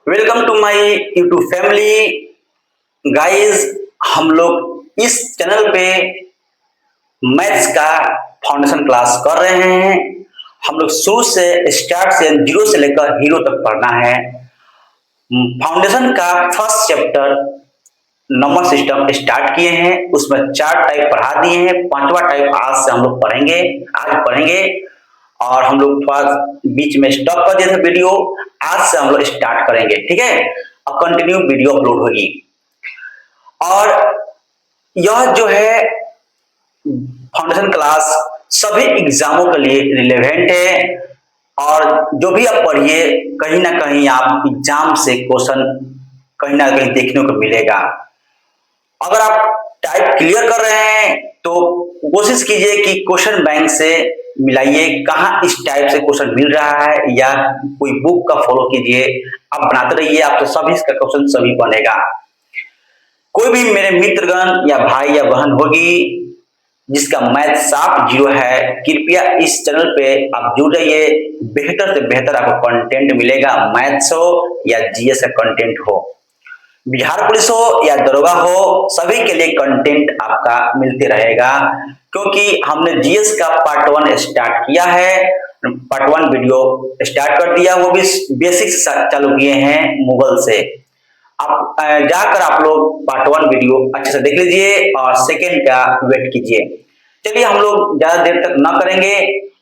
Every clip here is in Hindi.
Welcome to my YouTube family guys. हम लोग इस चैनल पे मैथ्स का फाउंडेशन क्लास कर रहे हैं। हम लोग शुरू से स्टार्ट से जीरो से लेकर हीरो तक पढ़ना है। फाउंडेशन का first chapter number system start किए हैं, उसमें 4 टाइप पढ़ा दिए हैं। 5वां टाइप आज से हम लोग पढ़ेंगे, आज पढ़ेंगे। और हम लोग थोड़ा बीच में स्टॉप कर दिए थे वीडियो, आज से हम लोग स्टार्ट करेंगे, ठीक है। अब कंटिन्यू वीडियो अपलोड होगी। और यह जो है फाउंडेशन क्लास सभी एग्जामों के लिए रिलेवेंट है। और जो भी आप पढ़िए, कहीं ना कहीं आप एग्जाम से क्वेश्चन कहीं ना कहीं देखने को मिलेगा। अगर आप टाइप क्लियर कर रहे हैं तो कोशिश कीजिए कि क्वेश्चन बैंक से मिलाइए, कहाँ इस टाइप से क्वेश्चन मिल रहा है, या कोई बुक का फॉलो कीजिए। आप बनाते रहिए, आपसे सभी इसका क्वेश्चन सभी बनेगा। कोई भी मेरे मित्रगण या भाई या बहन होगी जिसका मैथ साफ जीरो है, कृपया इस चैनल पे आप जुड़ जाइए। बेहतर से बेहतर आपको कंटेंट मिलेगा, मैथ्स हो या जीएस का कंटेंट हो, बिहार पुलिस हो या दरोगा हो, सभी के लिए कंटेंट आपका मिलते रहेगा। क्योंकि हमने जीएस का पार्ट 1 स्टार्ट किया है, पार्ट 1 वीडियो स्टार्ट कर दिया, वो भी बेसिक चालू किए हैं मुगल से। आप जाकर आप लोग पार्ट 1 वीडियो अच्छे से देख लीजिए और सेकेंड का वेट कीजिए। चलिए हम लोग ज्यादा देर तक न करेंगे,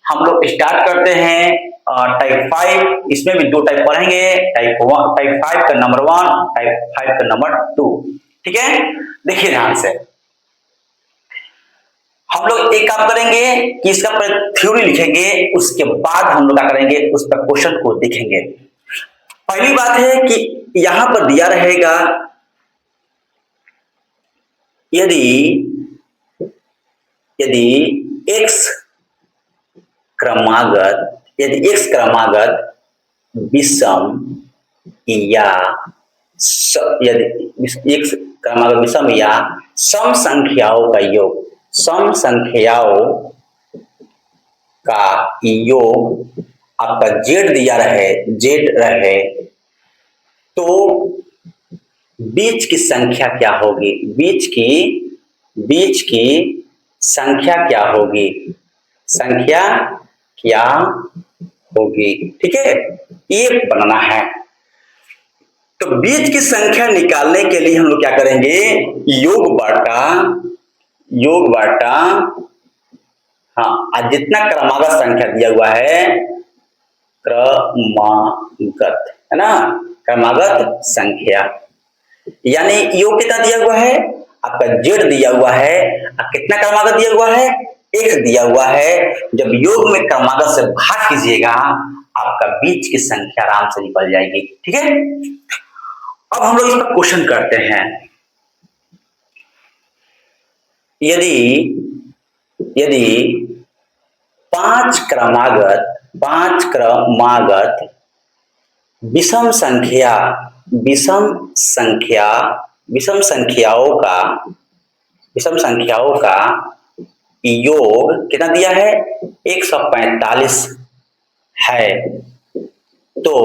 हम लोग स्टार्ट करते हैं टाइप 5। इसमें भी 2 टाइप पढ़ेंगे, टाइप 5 का नंबर 1, टाइप 5 का नंबर 2, ठीक है। देखिए ध्यान से, हम लोग एक काम करेंगे कि इसका थ्योरी लिखेंगे, उसके बाद हम लोग क्या करेंगे, उस पर क्वेश्चन को देखेंगे। पहली बात है कि यहां पर दिया रहेगा यदि x क्रमागत विषम या यदि x क्रमागत विषम या सम संख्याओं का योग आपका z रहे तो बीच की संख्या क्या होगी, बीच की संख्या क्या होगी, ठीक है। ये बनाना है। तो बीच की संख्या निकालने के लिए हम लोग क्या करेंगे, योग बाटा हाँ, जितना क्रमागत संख्या दिया हुआ है, क्रमागत है ना, क्रमागत संख्या, यानी योग कितना दिया हुआ है, आपका z दिया हुआ है, कितना क्रमागत दिया हुआ है, x दिया हुआ है। जब योग में क्रमागत से भाग कीजिएगा, आपका बीच की संख्या आराम से निकल जाएगी, ठीक है। अब हम लोग इस पर क्वेश्चन करते हैं। यदि 5 क्रमागत विषम संख्याओं का योग कितना दिया है, 145 है, तो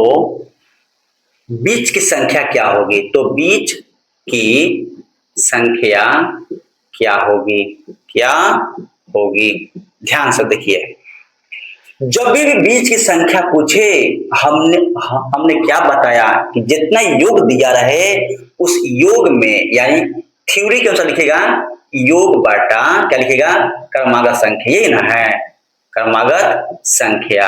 बीच की संख्या क्या होगी, क्या होगी। ध्यान से देखिए, जब भी बीच की संख्या पूछे, हमने क्या बताया कि जितना योग दिया रहे उस योग में, यानी थ्योरी के अनुसार लिखेगा योग बाटा क्या लिखेगा, क्रमागत संख्या, यही ना है क्रमागत संख्या।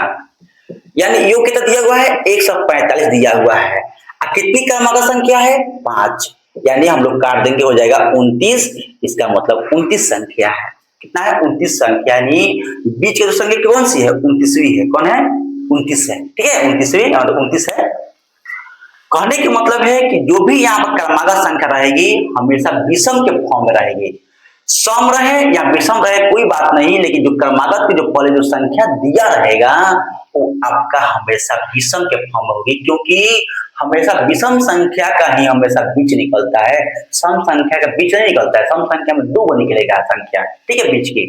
यानी योग कितना दिया हुआ है, 145 दिया हुआ है, कितनी क्रमागत संख्या है, 5, यानी हम लोग काट देंगे, हो जाएगा 29। इसका मतलब 29 संख्या है। कितना है, 29 संख्या, यानी बीच की संख्या कौन सी है, 29वीं है। कौन है, 29 है, ठीक है, 29वीं मतलब 29 है। कहने का मतलब है कि जो भी यहाँ पर क्रमागत संख्या रहेगी हमेशा विषम के फॉर्म में रहेगी। सम रहे या विषम रहे कोई बात नहीं, लेकिन जो क्रमागत की जो पहले जो संख्या दिया रहेगा वो आपका हमेशा विषम के फॉर्म में होगी, क्योंकि हमेशा विषम संख्या का ही हमेशा बीच निकलता है, सम संख्या का बीच नहीं निकलता है। सम संख्या में 2 निकलेगा संख्या, ठीक है, बीच की,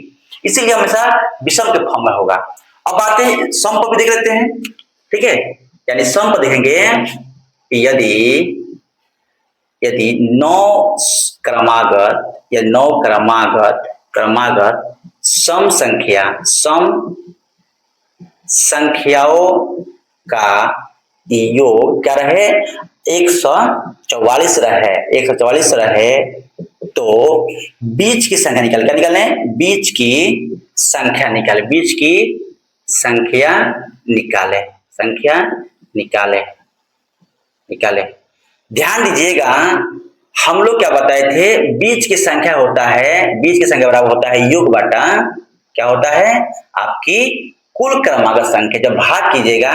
इसीलिए हमेशा विषम के फॉर्म में होगा। अब आते हैं सम पर भी देख लेते हैं, ठीक है। यानी सम पर देखेंगे, यदि यदि नौ क्रमागत या नौ क्रमागत सम संख्याओं का योग क्या रहे 144 रहे तो बीच की संख्या निकाले। क्या निकाले? बीच की संख्या निकाले। ध्यान दीजिएगा, हम लोग क्या बताए थे, बीच की संख्या बराबर होता है योग बटा क्या होता है आपकी कुल क्रमागत संख्या। जब भाग कीजिएगा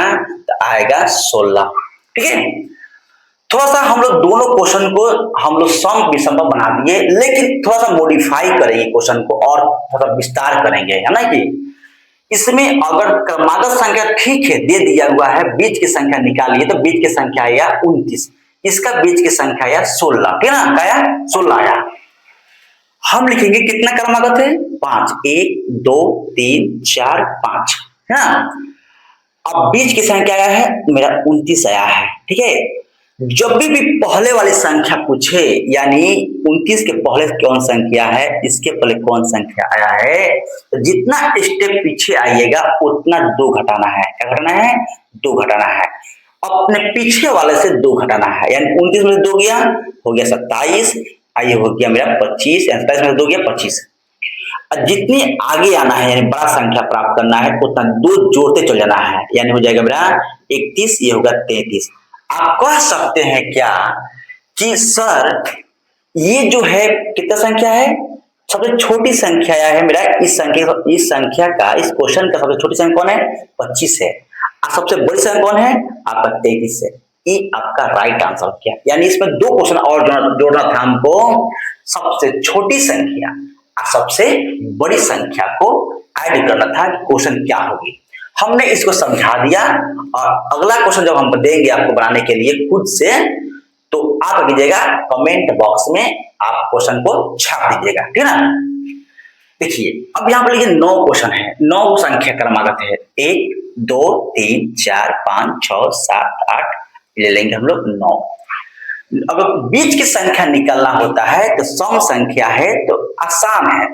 तो आएगा 16। ठीक है, थोड़ा सा हम लोग दोनों क्वेश्चन को हम लोग सम विषम बना दिए, लेकिन थोड़ा सा मॉडिफाई करेंगे क्वेश्चन को और थोड़ा विस्तार करेंगे, है ना कि इसमें अगर क्रमागत संख्या ठीक है दे दिया हुआ है, बीच की संख्या निकालिए तो बीच की संख्या आया 29, इसका बीच की संख्या आया 16। ठीक है ना, आया 16 आया। हम लिखेंगे कितना क्रमागत है 5, 1 2 3 4 5 है ना। अब बीच की संख्या आया है मेरा 29 आया है। ठीक है, जब भी पहले वाली संख्या पूछे, यानी 29 के पहले कौन संख्या है, इसके पहले कौन संख्या आया है, तो जितना स्टेप पीछे आइएगा उतना 2 घटाना है। क्या घटाना है? 2 घटाना है। अपने पीछे वाले से 2 घटाना है, यानी 29 में 2 गया हो गया 27, आइए हो गया मेरा 25, 27 में 2 गया 25। और जितनी आगे आना है यानी बड़ा संख्या प्राप्त करना है उतना 2 जोड़ते चल जाना है, यानी हो जाएगा मेरा 31, ये होगा 33। आप कह सकते हैं क्या कि सर ये जो है कितना संख्या है, सबसे छोटी संख्या आया है मेरा, इस संख्या का, इस क्वेश्चन का सबसे छोटी संख्या कौन है 25 है, और सबसे बड़ी संख्या कौन है आपका 33 है। ये आपका राइट आंसर क्या, यानी इसमें 2 क्वेश्चन और जोड़ना था हमको, सबसे छोटी संख्या और सबसे बड़ी संख्या को ऐड करना था, क्वेश्चन क्या होगी। हमने इसको समझा दिया, और अगला क्वेश्चन जब हम देंगे आपको बनाने के लिए खुद से, तो आप कीजिएगा कमेंट बॉक्स में आप क्वेश्चन को छाप दीजिएगा। ठीक है ना, देखिए अब यहाँ पर लिखिए 9 क्वेश्चन है, 9 संख्या क्रमागत है, 1 2 3 4 5 6 7 8, ले लेंगे हम लोग 9। अगर बीच की संख्या निकालना होता है तो सम संख्या है तो आसान है,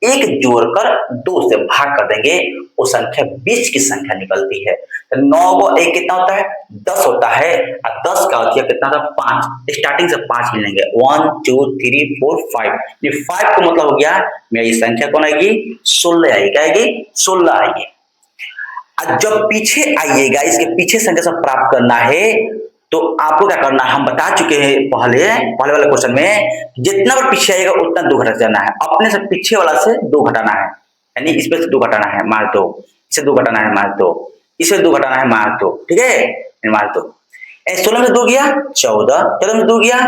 1 जोड़कर 2 से भाग कर देंगे, वो संख्या बीच की संख्या निकलती है। तो 9 को 1 कितना होता है 10 होता है, और 10 का होता है कितना था 5, स्टार्टिंग से 5 ले लेंगे, 1 2 3 4 5, ये 5 का मतलब हो गया मेरी ये संख्या कौन आएगी 16 आएगी। क्या आएगी 16 आएगी। और जब पीछे आइएगा, इसके पीछे संख्या सब प्राप्त करना है, तो आपको क्या करना है, हम बता चुके हैं पहले वाले क्वेश्चन में, जितना बार पीछे आएगा उतना 2 घटा जाना है, अपने से पीछे वाला से 2 घटाना है, यानी इसमें से 2 घटाना है मार 2, इसे 2 घटाना है मार 2, इसे 2 घटाना है मार 2। ठीक है, मार 2, 16 में 2 गया 14, 14 में 2 गया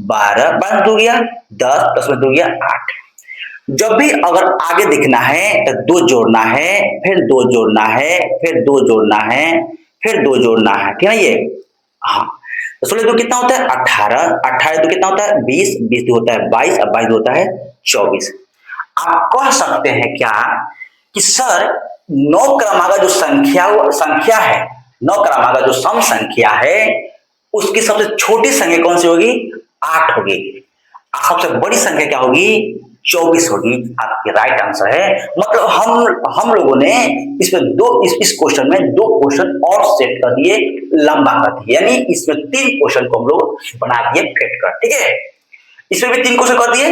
12, 12 में 2 गया 10, 10 में 2 गया 8। जब भी अगर आगे दिखना है तो 2 जोड़ना है, फिर 2 जोड़ना है, फिर 2 जोड़ना है, फिर 2 जोड़ना है। ठीक है ये, हाँ, तो 16 2 कितना होता है 18, 18 2 कितना होता है 20, 20 2 होता है 22, और 22 होता है 24। आप कह सकते हैं क्या कि सर 9 क्रमागत जो संख्या है, 9 क्रमागत जो सम संख्या है, उसकी सबसे छोटी संख्या कौन सी होगी 8 होगी, सबसे बड़ी संख्या क्या होगी 24 होगी। आपके राइट आंसर है। मतलब हम लोगों ने इसमें इस क्वेश्चन में 2 क्वेश्चन और सेट कर दिए, लंबा कर दिए, यानी इसमें 3 क्वेश्चन को हम लोग बना दिए फेट कर। ठीक है, इसमें भी 3 क्वेश्चन कर दिए,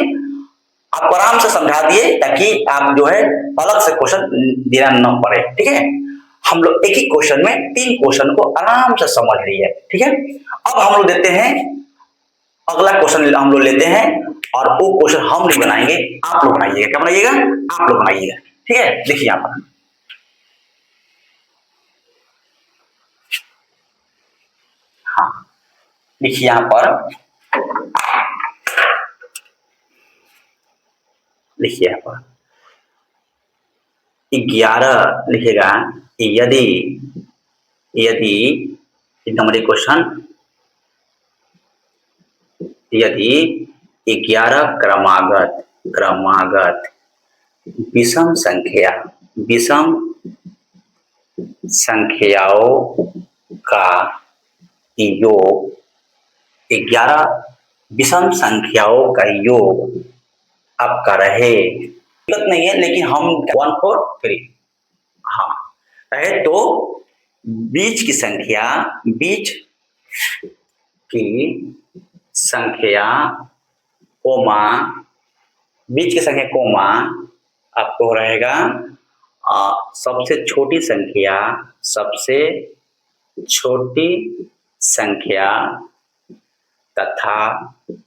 आपको आराम से समझा दिए, ताकि आप जो है अलग से क्वेश्चन देना न पड़े। ठीक है, हम लोग एक ही क्वेश्चन में 3 क्वेश्चन को आराम से समझ लिए। ठीक है, अब हम लोग देते हैं अगला क्वेश्चन, हम लोग लेते हैं, और वो क्वेश्चन हम नहीं बनाएंगे, आप लोग बनाइएगा। क्या बनाइएगा, आप लोग बनाइएगा। ठीक है, देखिए यहां पर, हाँ देखिए यहां पर, लिखिए यहां पर 11 लिखेगा, यदि यदि नंबर क्वेश्चन, यदि 11 क्रमागत विषम संख्याओं का योग 11 विषम संख्याओं का योग आपका रहे, दिक्कत नहीं है, लेकिन हम 1 4 3 हाँ रहे तो बीच की संख्या कोमा बीच की संख्या कोमा आपको रहेगा सबसे छोटी संख्या तथा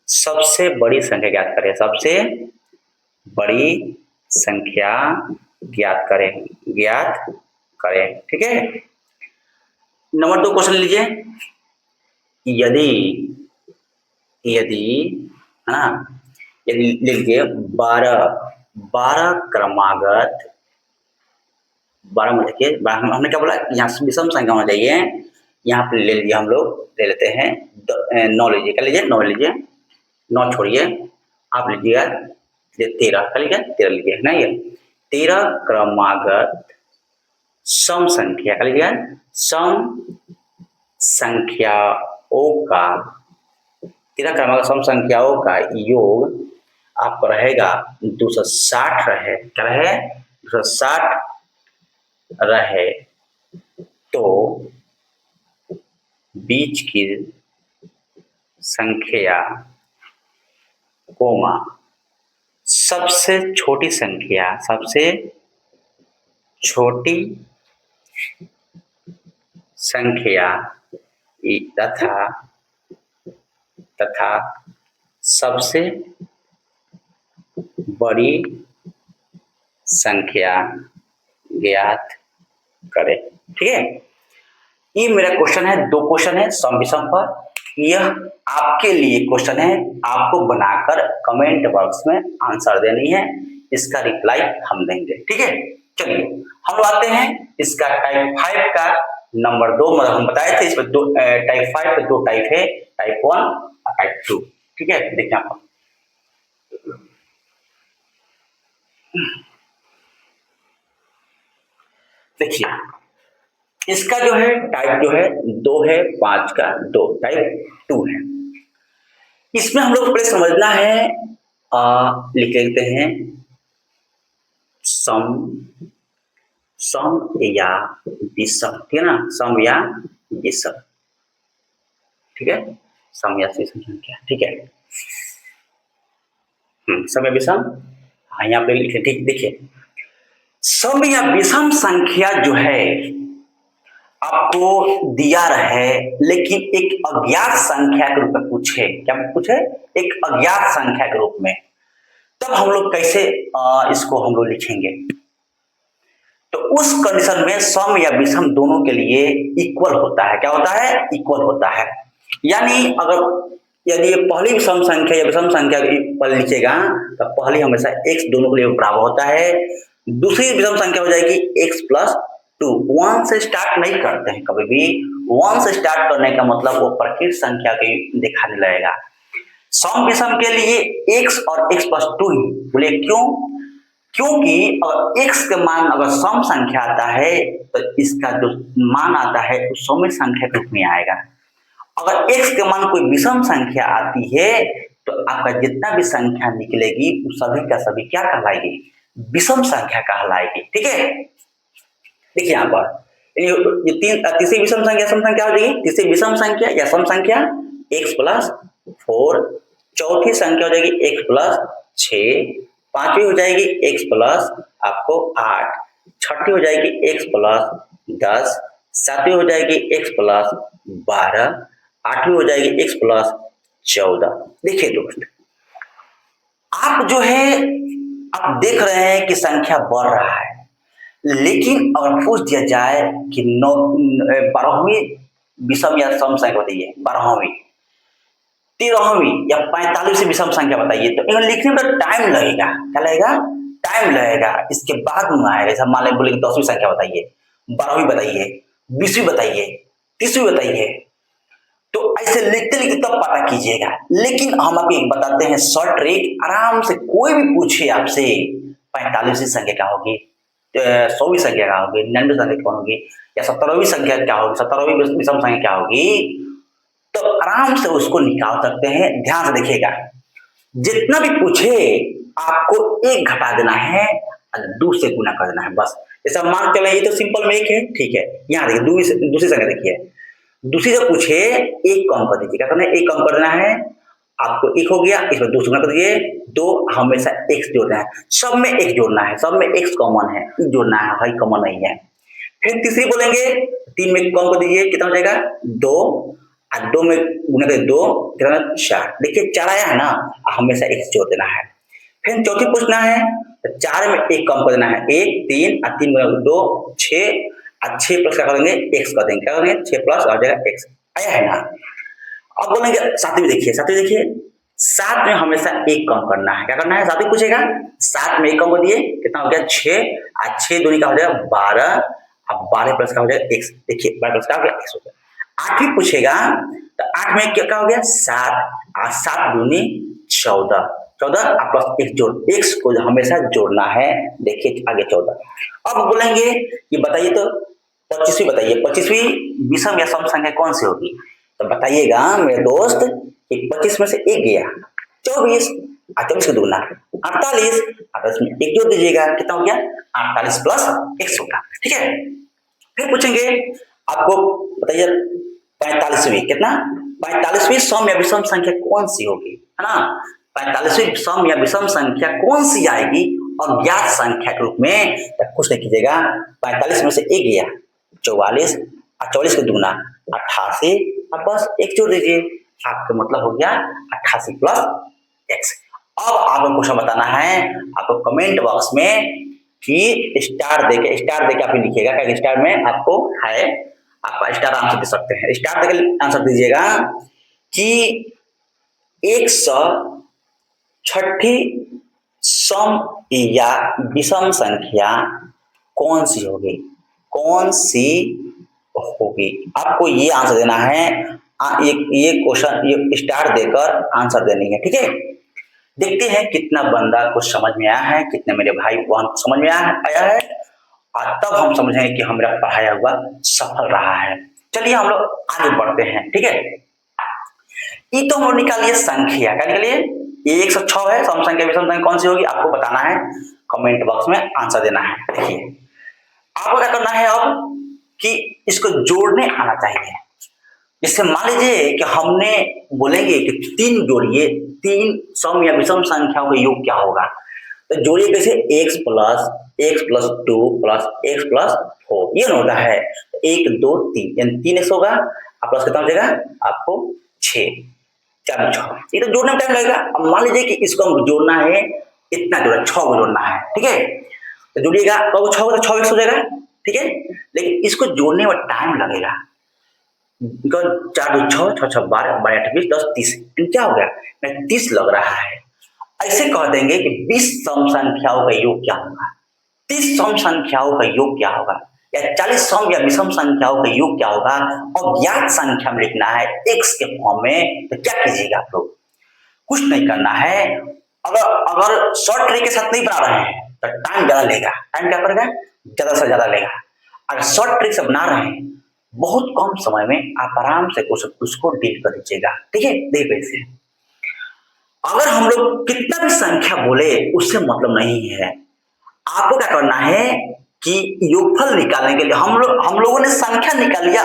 सबसे बड़ी संख्या ज्ञात करें। सबसे बड़ी संख्या ज्ञात करें। ठीक है। नंबर 2 क्वेश्चन लीजिए। यदि है ना, यदि लीजिए 12 क्रमागत 12 में देखिए हमने क्या बोला, यहाँ विषम संख्या होना चाहिए, यहाँ पे ले लीजिए, हम लोग ले लेते हैं 9 लीजिए। क्या लीजिए? 9 लीजिए, 9 छोड़िए, आप लीजिएगा 13 का लीजिए, 13 लीजिए, है ना। ये 13 क्रमागत सम संख्या का लीजिए, सम संख्याओं का 13 क्रमागत सम संख्याओं का योग आपका रहेगा 260 रहे। क्या रहे? 260 रहे तो बीच की संख्या कोमा सबसे छोटी संख्या तथा सबसे बड़ी संख्या ज्ञात करें। ठीक है। ये मेरा क्वेश्चन है, 2 क्वेश्चन है सम विषम पर। यह आपके लिए क्वेश्चन है, आपको बनाकर कमेंट बॉक्स में आंसर देनी है, इसका रिप्लाई हम देंगे। ठीक है। चलिए हम लोग आते हैं इसका टाइप 5 का नंबर 2, मतलब हम बताए थे इसमें टाइप 5 पे 2 टाइप है, टाइप 1 और टाइप 2। ठीक है। देखिए आप देखिए, इसका जो है टाइप जो है 2 है, 5 का 2 टाइप 2 है। इसमें हम लोग पहले समझना है, लिख लेते हैं सम या विषम। ठीक है ना, सम या विषम। ठीक है, सम या विषम संख्या। ठीक है। सम या विषम, हाँ यहाँ पे लिखे। ठीक, देखिए सम या विषम संख्या जो है आपको दिया रहे, लेकिन एक अज्ञात संख्या के रूप में पूछे। क्या पूछे? एक अज्ञात संख्या के रूप में, तब हम लोग कैसे इसको हम लोग लिखेंगे? तो उस कंडीशन में सम या विषम दोनों के लिए इक्वल होता है। क्या होता है? इक्वल होता है। यानी अगर यदि पहली विषम संख्या या विषम संख्या पर लिखेगा तो पहली हमेशा x दोनों के लिए बराबर होता है, दूसरी विषम संख्या हो जाएगी x प्लस 2। 1 से स्टार्ट नहीं करते हैं कभी भी। 1 से स्टार्ट करने का मतलब वो प्रकृत संख्या के दिखाने लगेगा। सम विषम के लिए x और x प्लस 2 ही बोले। क्यों? क्योंकि अगर x के मान अगर सम संख्या आता है तो इसका जो मान आता है वो सम संख्या के रूप में आएगा। अगर x के मान कोई विषम संख्या आती है तो आपका जितना भी संख्या निकलेगी वो सभी का सभी क्या कहलाएगी? विषम संख्या कहलाएगी। ठीक है। देखिए यहाँ पर ये तीसरी विषम संख्या सम संख्या हो जाएगी, तीसरी विषम संख्या या सम संख्या x प्लस 4, चौथी संख्या हो जाएगी x प्लस 6, पांचवी हो जाएगी x प्लस आपको 8, छठी हो जाएगी x प्लस 10, सातवीं हो जाएगी x प्लस 12, आठवीं हो जाएगी x प्लस 14। देखिए दोस्त, आप जो है आप देख रहे हैं कि संख्या बढ़ रहा है, लेकिन अगर पूछ दिया जाए कि 12वीं विषम या सम संख्या बताइए, 12वीं, 13वीं या 45वीं विषम संख्या बताइए, तो इन्हें लिखने में टाइम लगेगा। क्या लगेगा? टाइम लगेगा। इसके बाद में आएगा। जैसे मान लें बोले 10वीं संख्या बताइए, 12वीं बताइए, 20वीं बताइए, 30वीं बताइए, तो ऐसे लिखते लिखते तब पता कीजिएगा। लेकिन हम आपको एक बताते हैं शॉर्ट ट्रिक, आराम से कोई भी पूछे आपसे 45वीं संख्या क्या होगी, 100वीं संख्या क्या होगी, 99वीं संख्या क्या होगी, या 17वीं संख्या क्या होगी, 17वीं विषम संख्या क्या होगी, तो आराम आराम से उसको निकाल सकते हैं। ध्यान से देखिएगा, जितना भी पूछे आपको एक घटा देना है और दो से गुना कर देना है बस। जैसा मान चले ये तो सिंपल में एक है, ठीक है। यहाँ देखिए दूसरी संख्या देखिए, दूसरी जो पूछे एक कम कर दीजिए, क्या करना है, एक कम कर देना है। आपको एक हो गया, इसमें दो से गुना कर दीजिए, दो हमेशा एक्स जोड़ना है, सब में एक जोड़ना है, सब में एक्स कॉमन है, जोड़ना है, हाई कॉमन नहीं है। फिर तीसरी बोलेंगे, तीन में कम कर दीजिए, कितना हो जाएगा, दो, और दो में गुना कर दो, कितना, चार। देखिए चार आया है ना, हमेशा एक्स जोड़ देना है। फिर चौथी पूछना है, तो चार में एक कम कर देना है, एक, तीन, और तीन गुना दो, छह, और छह प्लस क्या करेंगे, एक्स कर देंगे, क्या करेंगे, छह प्लस आ जाएगा एक्स। आया है ना। अब बोलेंगे सातवीं देखिए, सात में हमेशा एक कम करना है, क्या करना है, सातवीं पूछेगा, सात में एक कम कर दिए, कितना हो गया, छह, और छह दूनी का हो जाएगा 12, अब 12 प्लस का हो जाएगा एक्स। देखिए 12 प्लस का हो गया एक्स हो गया। आठवीं पूछेगा, तो आठ में क्या हो गया, सात, और सात दूनी 14, 14 प्लस एक जोड़, एक्स को हमेशा जोड़ना है। देखिए आगे 14। अब बोलेंगे कि बताइए तो 25वीं बताइए, 25वीं विषम या सम संख्या कौन सी होगी। तो बताइएगा मेरे दोस्त कि 25 में से एक गया 24, 24 का दुगना 48, 48 में एक जोड़ दीजिएगा, कितना हो गया, 48 प्लस एक्स होगा, ठीक है। फिर पूछेंगे आपको, बताइए 45वीं, कितना, 45वीं सम या विषम संख्या कौन सी होगी, है ना। 45वीं सम या विषम संख्या कौन सी आएगी अज्ञात संख्या के रूप में, तो कुछ नहीं कीजिएगा, 45 में से एक गया 44, और 44 का दुगना 88, और बस एक जोड़ दीजिए, आपका मतलब हो गया 88 प्लस एक्स। अब आपको क्वेश्चन बताना है, आपको कमेंट बॉक्स में कि स्टार देके आप लिखिएगा, क्या स्टार में आपको है, आप स्टार आंसर दे सकते हैं। स्टार देके आंसर दीजिएगा कि 106 सम या विषम संख्या कौन सी होगी, आपको ये आंसर देना है। ये क्वेश्चन ये स्टार देकर आंसर देनी है, ठीक है। देखते हैं कितना बंदा को समझ में आया है, कितने मेरे भाई बहन समझ में आया है, और तब हम समझेंगे कि हमारा पढ़ाया हुआ सफल रहा है। चलिए हम लोग आगे बढ़ते हैं, ठीक है। ये तो हम लोग निकालिए संख्या, क्या निकालिए, ये 106 है, सम संख्या विषम संख्या कौन सी होगी, आपको बताना है, कमेंट बॉक्स में आंसर देना है। देखिए आपको क्या करना है अब कि इसको जोड़ने आना चाहिए। जैसे मान लीजिए कि हमने बोलेंगे कि तीन जोड़िए, तीन सम या विषम संख्याओं का योग क्या होगा, तो जोड़िए कैसे, x plus 2 plus x plus 4, ये होता है 1 2 3, यानी 3x होगा, आप प्लस कितना हो जाएगा आपको 6, 4 6, ये तो जोड़ने में टाइम लगेगा। अब मान लीजिए कि इसको हमको जोड़ना है, इतना जोड़ना 6 को जोड़ना है, ठीक है। तो जोड़िएगा, कब 6 तो 6x हो जाएगा, ठीक है। लेकिन इसको जोड़ने में टाइम लगेगा, 4 2 6, 6 6 12, 12 8 20, 10 30, क्या हो गया, 30 लग रहा है। ऐसे कह देंगे कि 20 सम संख्याओं का योग क्या होगा, 30 सम संख्याओं का योग क्या होगा, या 40 सम या विषम संख्याओं का योग क्या होगा, और ज्ञात संख्या में लिखना है x के फॉर्म में। तो क्या कीजिएगा आप लोग, कुछ नहीं करना है। अगर शॉर्ट ट्रिक के साथ नहीं बना रहे हैं तो टाइम ज्यादा लेगा, टाइम क्या करेगा, ज्यादा से ज्यादा लेगा। अगर शॉर्ट ट्रिक से बना रहे हैं, बहुत कम समय में आप आराम से उसको डील कर दीजिएगा, ठीक है। देखिए कैसे, अगर हम लोग कितना भी संख्या बोले उससे मतलब नहीं है, आपको क्या करना है कि योगफल निकालने के लिए हम लोगों ने संख्या निकाल लिया,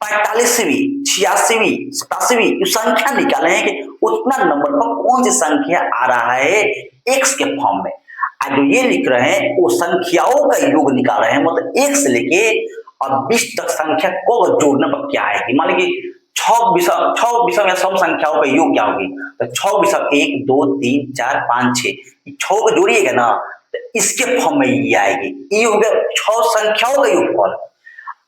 45वीं 86वीं 87वीं संख्या निकाले हैं कि उतना नंबर पर कौन सी संख्या आ रहा है एक्स के फॉर्म में। जो ये लिख रहे हैं वो संख्याओं का योग निकाल रहे हैं, मतलब एक से लेके और 20 तक संख्या को जोड़ने पर क्या आएगी। मान लीजिए 6 विषम या सम संख्याओं का योग क्या होगी, तो 6 विषम 1 2 3 4 5 6, 6 को जोड़िएगा ना तो इसके फॉर्म में ये आएगी, ये हो गया 6 संख्याओं का योगफल।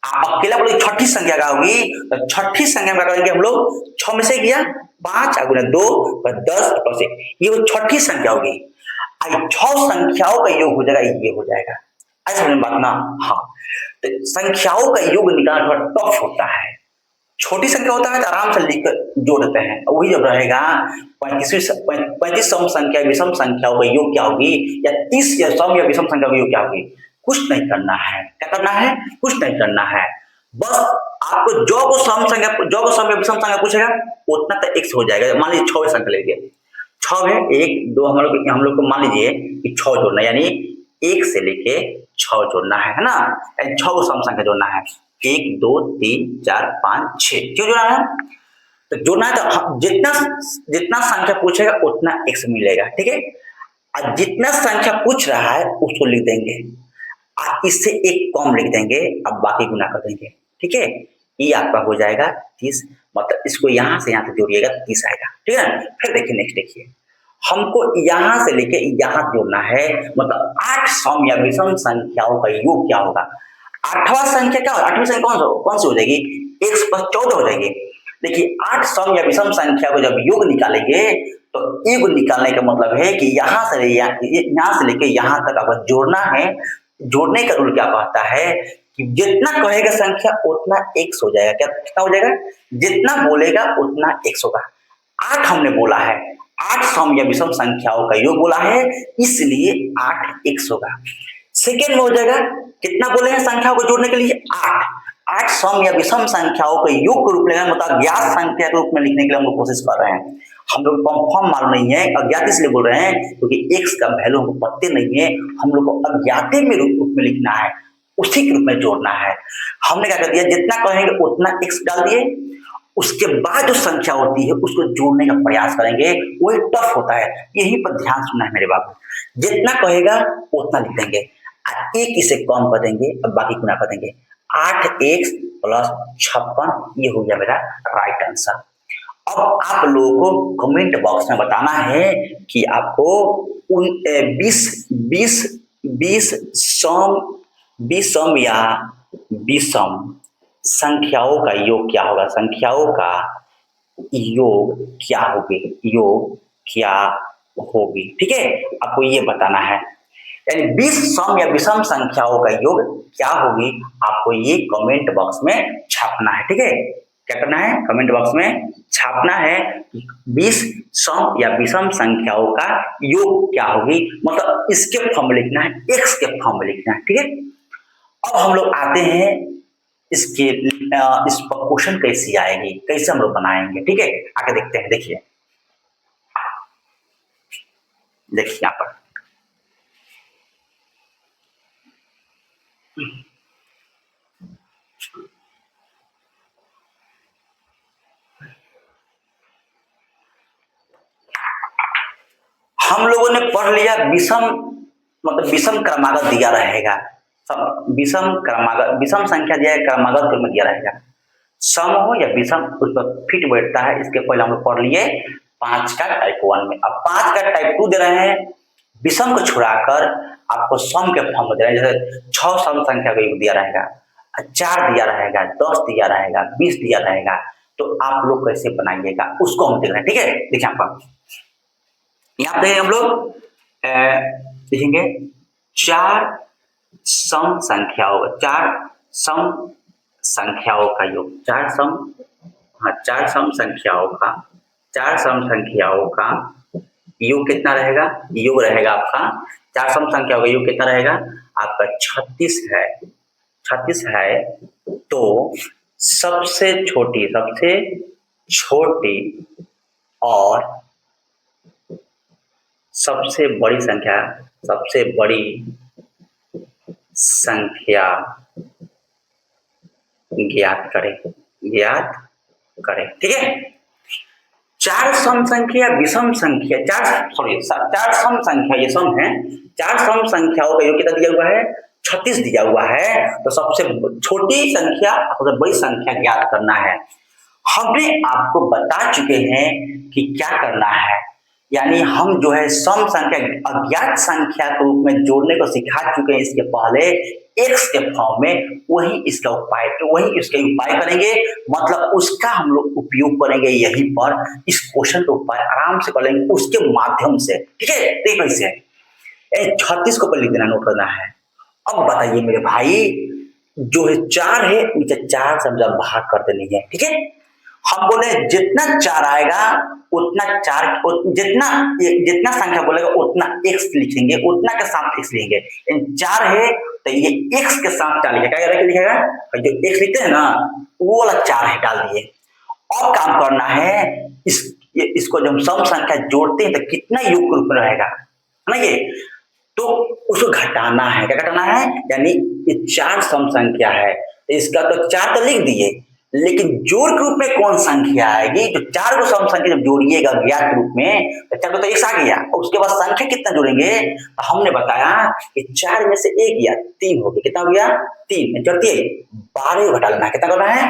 आप अकेला बोले छठी संख्या का होगी, तो छठी संख्या में क्या करेंगे हम लोग, 6 में से गया 5 गुना 2 10 प्लस 1, ये वो छठी संख्या होगी। 6 संख्याओं का योग हो जाएगा, ये हो जाएगा, ऐसा समझ बात ना। हाँ, तो संख्याओं का योग निकालना थोड़ा टफ होता है, छोटी संख्या होता है तो आराम से लिख जोड़ देते हैं। वही जब रहेगा 35 सम संख्या विषम संख्याओं का योग क्या होगी, या 30 या सम या विषम संख्या का योग क्या होगी, कुछ नहीं करना है। क्या करना है, कुछ नहीं करना है, बस आपको जो को सम या विषम संख्या पूछेगा उतना तो x हो जाएगा। मान लीजिए 6 संख्या ले लीजिए, 6 है, 1 2, हम लोग को मान लीजिए कि 6 जोड़ना, यानी 1 से लेके 6 जोड़ना है ना, 6 को सम संख्या जोड़ना है, 1 2 3 4 5 6, क्यों जोड़ना है? तो जोड़ना है तो जितना जितना संख्या पूछेगा उतना x मिलेगा, ठीक है। और जितना संख्या पूछ रहा है उसको लिख देंगे, इससे एक कम लिख देंगे, अब बाकी गुना कर देंगे, ठीक है। ये आपका हो जाएगा 30, मतलब इसको यहाँ से यहाँ तक जोड़िएगा 30 आएगा, ठीक है। फिर देखिए नेक्स्ट देखिए, हमको यहाँ से लेके यहाँ जोड़ना है, मतलब 8 सम या विषम संख्याओं का योग क्या होगा। 8वां संख्या क्या होगा, 8वीं संख्या कौन सी हो जाएगी, x + 14 हो जाएगी। देखिए 8 सम या विषम संख्या को जब योग निकालेंगे तो योग निकालने का मतलब है कि यहाँ से लेके यहाँ तक आपको जोड़ना है। जोड़ने का रूल क्या कहता है कि जितना कहेगा संख्या उतना x हो जाएगा। कितना हो जाएगा, जितना बोलेगा उतना x होगा। 8 हमने बोला है, 8 सम या विषम संख्याओं का योग बोला है, इसलिए 8x होगा। सेकेंड में हो जाएगा, कितना बोले हैं संख्याओं को जोड़ने के लिए, 8 सम या विषम संख्याओं के योग के रूप में, मतलब अज्ञात संख्या के रूप में लिखने के लिए हम लोग कोशिश कर रहे हैं। हम लोग कंफर्म मालूम नहीं है, अज्ञात इसलिए बोल रहे हैं क्योंकि x का वैल्यू हमको पता नहीं है, हम लोग को अज्ञात में रूप में लिखना है, उसी के रूप में जोड़ना है। हमने क्या कर दिया, जितना कहेंगे उतना x डाल दिए, उसके बाद जो संख्या होती है उसको जोड़ने का प्रयास करेंगे, वही टफ होता है। यहीं पर ध्यान सुनना है मेरे बाबू, जितना कहेगा उतना लिख देंगे, एक इसे कम कर देंगे और बाकी गुना कर देंगे। 8x + 56, ये हो गया मेरा राइट आंसर। अब आप लोगों को कमेंट बॉक्स में बताना है कि आपको 20 सम या विषम संख्याओं का योग क्या होगा, संख्याओं का योग क्या होगी, ठीक है। आपको ये बताना है, यानी 20 सम या विषम संख्याओं का योग क्या होगी, आपको ये कमेंट बॉक्स में छापना है, ठीक है। क्या करना है, कमेंट बॉक्स में छापना है 20 सम या विषम संख्याओं का योग क्या होगी, मतलब इसके फॉर्म में लिखना है, x के फॉर्म में लिखना है, ठीक है। अब हम लोग आते हैं इस पर क्वेश्चन कैसी आएगी, कैसे हम लोग बनाएंगे, ठीक है। आगे देखते हैं, देखिए यहाँ पर हम लोगों ने पढ़ लिया विषम, मतलब विषम क्रमागत दिया रहेगा, विषम संख्या दिया है, क्रमागत में दिया रहेगा, सम हो या विषम उस पर फिट बैठता है। इसके पहले हम लोग पढ़ लिए 5 का टाइप 1 में, अब 5 का टाइप 2 दे रहे हैं, विषम को छुड़ाकर आपको सम के फॉर्म में दे रहे हैं। जैसे 6 सम संख्या का योग दिया रहेगा, 4 दिया रहेगा, 10 दिया रहेगा, 20 दिया रहेगा, तो आप लोग कैसे बनाइएगा उसको हम देख रहे हैं, ठीक है। देखिए आपका यहाँ पे हम लोग देखेंगे 4 सम संख्याओं का योग, 4 सम संख्याओं का योग कितना रहेगा, योग रहेगा आपका 4 सम संख्याओं का योग कितना रहेगा आपका 36 है। तो सबसे छोटी और सबसे बड़ी संख्या ज्ञात करें, ठीक है। 4 सम संख्या विषम संख्या, 4 सम संख्या, ये सम है, 4 सम संख्याओं का योग कितना दिया हुआ है, 36 दिया हुआ है। तो सबसे छोटी संख्या और बड़ी संख्या ज्ञात करना है। हमने आपको बता चुके हैं कि क्या करना है, यानी हम जो है सम संख्या अज्ञात संख्या के रूप में जोड़ने को सिखा चुके हैं इसके पहले, x के फॉर्म में, वही इसका उपाय करेंगे, मतलब उसका हम लोग उपयोग करेंगे यहीं पर, इस क्वेश्चन का उपाय आराम से कर लेंगे उसके माध्यम से, ठीक है। देखो इसे 36 को पर लिख देना, नोट करना है। अब बताइए मेरे भाई, जो है 4 है, नीचे 4 से हम जब भाग कर देनी है, ठीक है। हम बोले जितना 4 आएगा उतना 4, जितना जितना संख्या बोलेगा उतना x लिखेंगे, उतना के साथ x लिखेंगे। 4 है तो ये x के साथ 4 लिखेगा, क्या लिखेगा? जो x लिखते हैं ना वो वाला 4 है, डाल दिए। और काम करना है इसको जब हम सम संख्या जोड़ते हैं तो कितना योग के रूप में रहेगा, है ना? ये तो उसको घटाना है, क्या घटाना है? यानी ये 4 सम संख्या है, इसका तो 4 तो लिख दिए, लेकिन जोड़ के रूप में कौन संख्या आएगी? जो 4 को सम संख्या जब जोड़िएगा ज्ञात के रूप में तो 4 को तो x आ गया, और उसके बाद संख्या कितना जोड़ेंगे? तो हमने बताया कि 4 में से 1 गया 3 हो गया, कितना हो गया? 3 चढ़ती 12 को घटा लेना है, कितना करना है?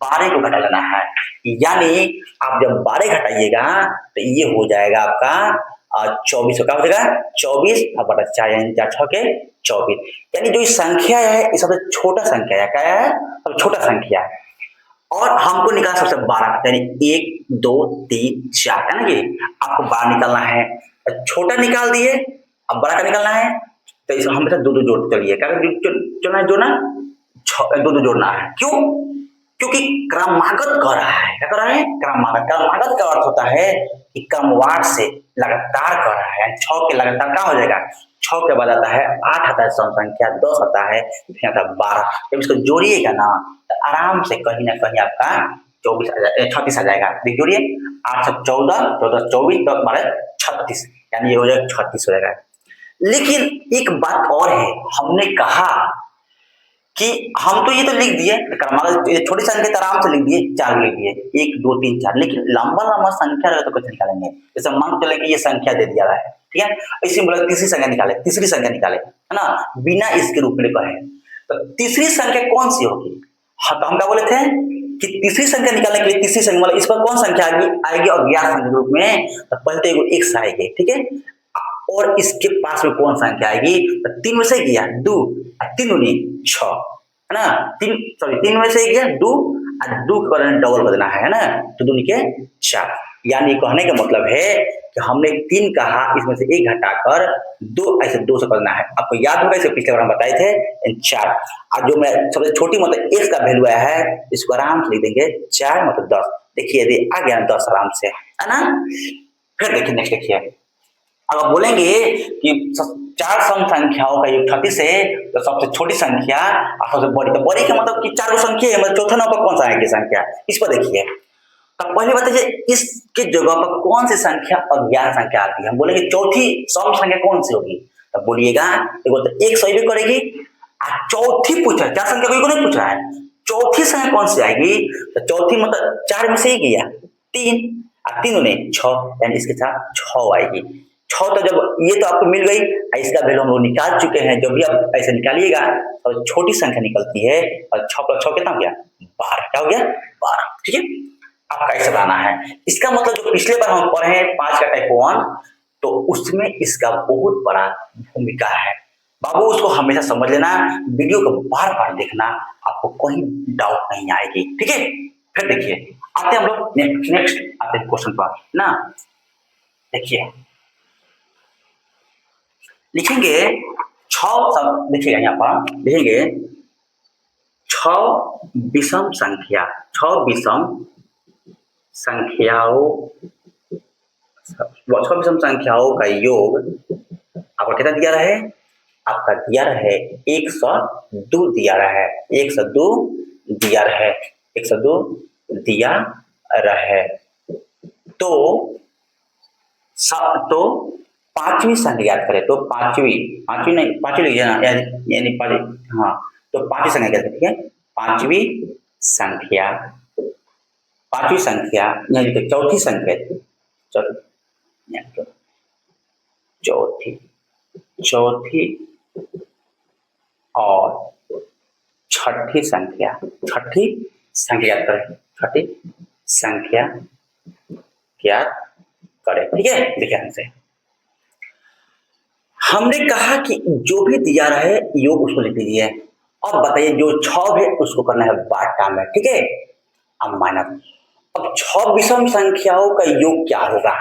12 को घटा लेना है। यानी आप जब 12 घटाइएगा तो ये हो जाएगा आपका 24, का हो जाएगा 24 बटा 4, यानी 4 6 के 24। यानी जो संख्या है ये सबसे छोटा संख्या है, क्या है? सबसे छोटा संख्या है। और हमको निकालना सबसे 12, यानी 1 2 3 4, है ना? ये आपको 12 निकालना है, छोटा निकाल दिए, अब बड़ा का निकालना है तो इस हमेशा 2 2 जोड़ते चलिए, क्या जोड़ना है? दो दो जोड़ना है। क्यों? क्योंकि क्रमागत कर रहा है, क्या कर रहा है? क्रमागत का अर्थ होता है कि क्रमवार से लगातार कर रहा है। 6 के लगातार क्या हो जाएगा? 6 के बाद आता है 8, आता है सम संख्या, 10 आता है, फिर आता है 12। जब इसको जोड़िएगा ना तो आराम से कहीं ना कहीं आपका 36 आ जाएगा। देख जोड़िए, 8 से 14, 14 24, 10 12 36, यानी ये हो जाएगा 36 हो जाएगा। लेकिन एक बात और है, हमने कहा कि हम तो ये तो लिख दिए क्रमागत, छोटी संख्या तो आराम से लिख दिए, 4 लिख दिए, 1 2 3 4, लेकिन लंबा संख्या रहे तो कैसे निकालेंगे? जैसे मान चले कि ये संख्या दे दिया है, ठीक है, इसी बोला तीसरी संख्या निकाले, है ना, बिना इसके रूप में कहे तो तीसरी संख्या कौन सी होगी? हाँ, तो हम क्या बोले थे कि तीसरी संख्या निकालने के लिए तीसरी संख्या मतलब इस पर कौन संख्या आएगी अज्ञात संख्या के रूप में, तो पहले तो x आएगी, ठीक है, और इसके पास में कौन संख्या आएगी? तो 3 में से गया 2, 3 दूनी 6, है ना, 3 में से गया 2 और 2 के बाद डबल बदलना है ना, तो 2 के 4। यानी कहने का मतलब है कि हमने 3 कहा, इसमें से 1 घटाकर 2, ऐसे 2 से बदलना है। आपको याद होगा इसे पिछले बार हम बताए थे 4, और जो मैं सबसे छोटी मतलब x का वैल्यू आया है इसको आराम से लिख देंगे 4 मतलब 10। देखिए यदि आ गया 10 आराम से, है ना। फिर देखिए नेक्स्ट देखिए, अब आप बोलेंगे कि 4 सम संख्याओं का योग 36 है तो सबसे छोटी संख्या और सबसे बड़ी, तो बड़ी का मतलब कि 4 संख्या है, मतलब चौथा नंबर कौन सा आएगी संख्या, इस पर देखिए। तो पहले बताइए इसके जगह पर कौन सी संख्या अज्ञात संख्या आती है? हम बोलेंगे चौथी सम संख्या कौन सी होगी, तब बोलिएगा देखो तो 1 सही भी करेगी, और चौथी पूछ रहा है 4 संख्या को नहीं पूछ रहा है, चौथी संख्या कौन सी आएगी? तो चौथी मतलब 4 में से ही गया 3 और 3 ने 6, यानी इसके साथ 6 आएगी। 6 तो जब ये तो आपको मिल गई, इसका वैल्यू हम लोग निकाल चुके हैं। जब भी आप ऐसे निकालिएगा तो छोटी संख्या निकलती है, और 6 + 6 कितना हो गया? 12, क्या हो गया? 12, ठीक है। आपका ऐसे बनाना है। इसका मतलब जो पिछले बार हम पढ़े हैं 5 का टाइप 1, तो उसमें इसका बहुत बड़ा भूमिका है। बाबू उसको हमेशा समझ लेना, वीडियो को बार बार देखना, आपको कोई डाउट नहीं आएगी, ठीक है। फिर देखिए आते हैं हम लोग नेक्स्ट आते हैं क्वेश्चन पर ना। देखिए लिखेंगे 6, देखिएगा यहाँ पर लिखेंगे 6 विषम संख्या, 6 विषम संख्याओं का योग आपका कितना दिया रहे? आपका दिया रहे 102 दिया रहे, 102 दिया रहे, 102 दिया रहे। तो पांचवी संख्या याद करें तो पांचवी लिखिए ना, यानी हाँ, तो पांचवी संख्या क्या है? पांचवी संख्या यानी कि चौथी संख्या, चौथी और छठी संख्या याद करें, छठी संख्या याद करें, ठीक है। देखिए हमसे हमने कहा कि जो भी दिया रहे योग उसको लिख दीजिए, और बताइए जो 6 है उसको करना है बाटा में, ठीक है। अब माइनस, अब 6 विषम संख्याओं का योग क्या होगा?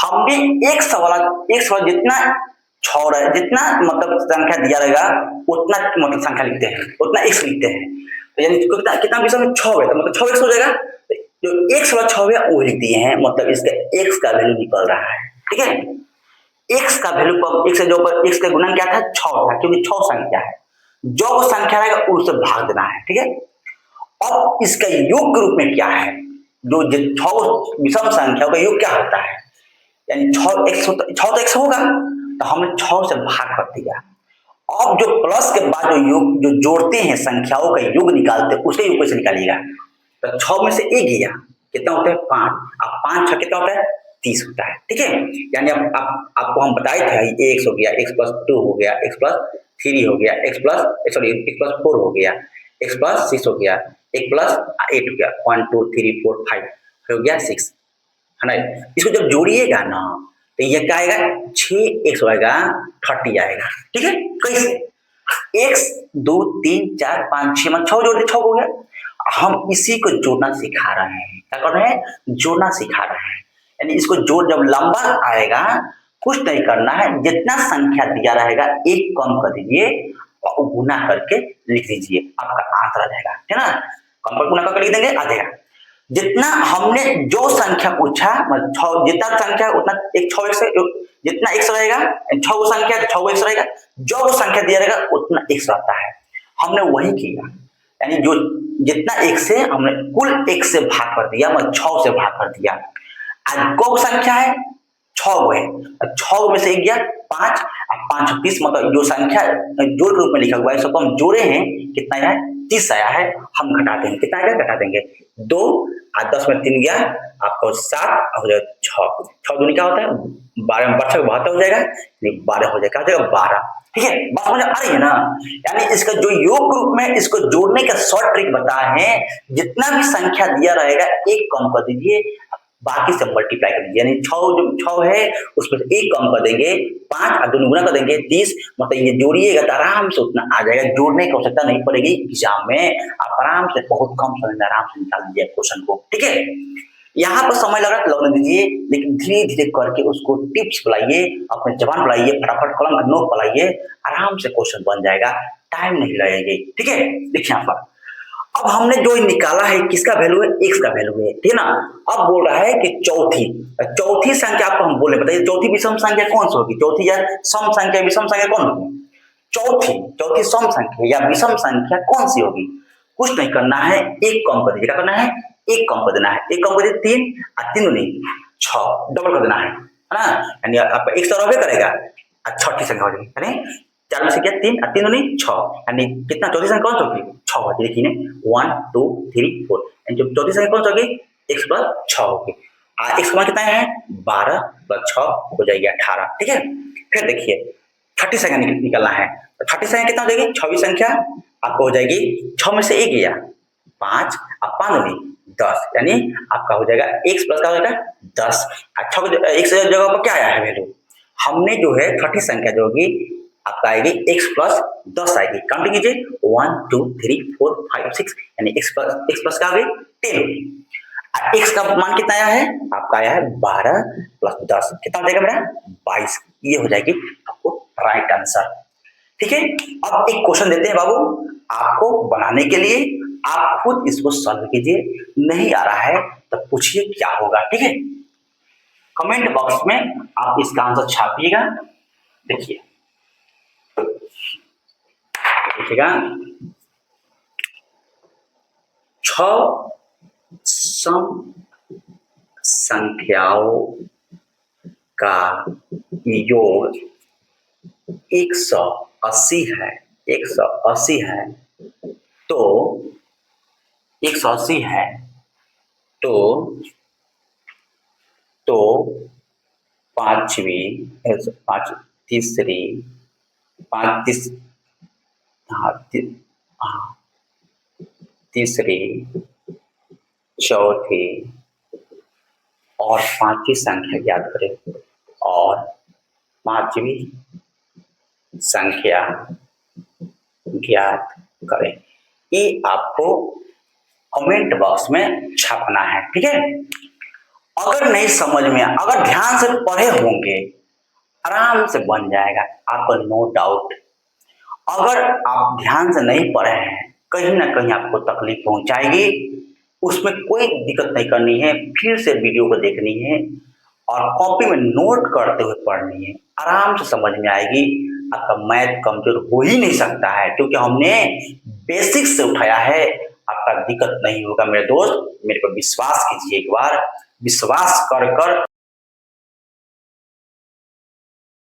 हमने एक सवाल जितना 6 रहे, जितना मतलब संख्या दिया रहेगा उतना मतलब संख्या लिखते हैं, उतना x लिखते हैं, तो यानी कितना विषम में 6 है तो मतलब 6x हो जाएगा। जो x वाला 6 है वो लिख दिए हैं, मतलब इसका x का वैल्यू निकल रहा है। ठीक है, x का वैल्यू पर x से जो पर x का गुणन क्या था 6 था, क्योंकि 6 संख्या है, जो वो संख्या रहेगा उससे भाग देना है। ठीक है, अब इसका योग के रूप में क्या है, जो 6 विषम संख्या का योग क्या होता है, यानी 6 तो x होगा, तो हमने 6 से भाग कर दिया। अब जो प्लस के बाद जो योग जो जोड़ते हैं संख्याओं का योग निकालते हैं, उसका योग कैसे निकालिएगा, तो 6 में से 1 गया कितना होता है 5, अब 5 6 कितना होता है 30 होता है। ठीक है, यानी आपको हम बताए थे x हो गया, x प्लस 2 हो गया, x प्लस 3 हो गया, x प्लस 4 हो गया, x प्लस 6 हो गया, x प्लस 8 हो गया, 1 2 3 4 5 हो गया 6, है ना। इसको जब जोड़िएगा ना तो ये क्या आएगा 6x आएगा 30 आएगा। ठीक है, कैसे x 2 3 4 5 6 में 6 जोड़ दे 6 हो गया। हम इसी को जोड़ना सिखा रहे हैं, क्या कर रहे हैं, जोड़ना सिखा रहे हैं, यानी इसको जोड़ जब लंबा आएगा कुछ नहीं करना है, जितना संख्या दिया रहेगा एक कम कर दीजिए और गुना करके लिख दीजिए, आपका आंसर आ जाएगा, है ना। कम पर गुना करके लिख देंगे आ जाएगा। जितना हमने जो संख्या पूछा मतलब जितना संख्या उतना एक 6 से जितना x रहेगा 6 संख्या 6 x रहेगा, जो वो संख्या दिया रहेगा उतना x रहता है, हमने वही किया, यानी जो जितना x से हमने कुल x से भाग कर दिया, मतलब 6 से भाग कर दिया। आज को संख्या है 6 है, 6 में से 1 गया 5, अब 5 30, मतलब जो संख्या जोड़ के रूप में लिखा हुआ है सबको हम जोड़े हैं, कितना आया 30 आया है, हम घटा देंगे, कितना आएगा घटा देंगे 2 और 10 में 3 गया आपको 7 हो जाएगा 6, 6 दूनी क्या होता है 12 में 72 हो जाएगा, 12 हो जाएगा, 12। ठीक है, बात समझ आ रही है ना। यानी इसका जो योग रूप में इसको जोड़ने का शॉर्ट ट्रिक बताए हैं, जितना भी संख्या दिया रहेगा एक कम कर दीजिए, बाकी से मल्टीप्लाई कर दीजिए, यानी 6 जो 6 है उसमें से 1 कम कर देंगे 5 और 2 गुना कर देंगे 30, मतलब ये जोड़िएगा तो आराम से उतना आ जाएगा, जोड़ने की आवश्यकता नहीं पड़ेगी। एग्जाम में आप आराम से बहुत कम समय में आराम से निकाल दीजिए क्वेश्चन को। ठीक है, यहाँ पर समय लग रहा है लगने दीजिए, लेकिन धीरे धीरे करके उसको टिप्स बुलाइए, अपने जवान बुलाइए, फटाफट कलम का नोट बुलाइए, आराम से क्वेश्चन बन जाएगा, टाइम नहीं लगेगी। ठीक है, देखिए यहाँ पर अब हमने जो निकाला है किसका वैल्यू है x का वैल्यू है, ठीक है ना। अब बोल रहा है कि चौथी संख्या आपको हम बोले, बताइए चौथी विषम संख्या कौन सी होगी, चौथी या सम संख्या विषम संख्या कौन होगी, चौथी सम संख्या या विषम संख्या कौन सी होगी। कुछ नहीं करना है, एक कम कर दीजिए, क्या करना है एक कम कर देना है, एक कम कर दिए 3 और 3 नहीं 6 डबल कर देना है ना, यानी आपका एक तो रहबे करेगा और छठी संख्या हो जाएगी, यानी 4 में से क्या 3 और 3 नहीं 6, यानी कितना चौथी संख्या कौन सी होगी 6 होगी। देखिए 1 2 3 4, यानी जो चौथी संख्या कौन सी होगी x प्लस 6 होगी, x का मान कितना है 12 प्लस 6 हो जाएगी 18। ठीक है, फिर देखिए छठी संख्या निकलना है, तो छठी संख्या कितना हो जाएगी, छठी संख्या आपको हो जाएगी 6 में से 1 गया 5 और 5 नहीं 10, यानी आपका हो जाएगा x प्लस का हो जाएगा 10। अच्छा x जगह पर क्या आया है वैल्यू, हमने जो है छठी संख्या जो होगी आपका आएगी x प्लस 10 आएगी, काउंटिंग कीजिए 1 2 3 4 5 6, यानी x प्लस का 10 होगी। x का मान कितना आया है आपका आया है 12 प्लस 10, कितना हो जाएगा मेरा 22, ये हो जाएगी आपको राइट आंसर। ठीक है, अब एक क्वेश्चन देते हैं बाबू आपको बनाने के लिए, आप खुद इसको सॉल्व कीजिए, नहीं आ रहा है तो पूछिए क्या होगा। ठीक है, कमेंट बॉक्स में आप इसका आंसर छापिएगा, देखिए देखिएगा 6 सम संख्याओं का योग 180 है, 180 है, तो 180 है तो तीसरी चौथी और पांचवी संख्या ज्ञात करें, और पांचवी संख्या ज्ञात करें, ये आपको कमेंट बॉक्स में छापना है। ठीक है, अगर नहीं समझ में, अगर ध्यान से पढ़े होंगे आराम से बन जाएगा आपको, नो डाउट। अगर आप ध्यान से नहीं पढ़े हैं कहीं ना कहीं आपको तकलीफ पहुंचाएगी, उसमें कोई दिक्कत नहीं करनी है, फिर से वीडियो को देखनी है और कॉपी में नोट करते हुए पढ़नी है। आराम से समझ में आएगी। आपका मैथ कमजोर हो ही नहीं सकता है, क्योंकि हमने बेसिक से उठाया है। आपका दिक्कत नहीं होगा मेरे दोस्त, मेरे पर विश्वास कीजिए, एक बार विश्वास कर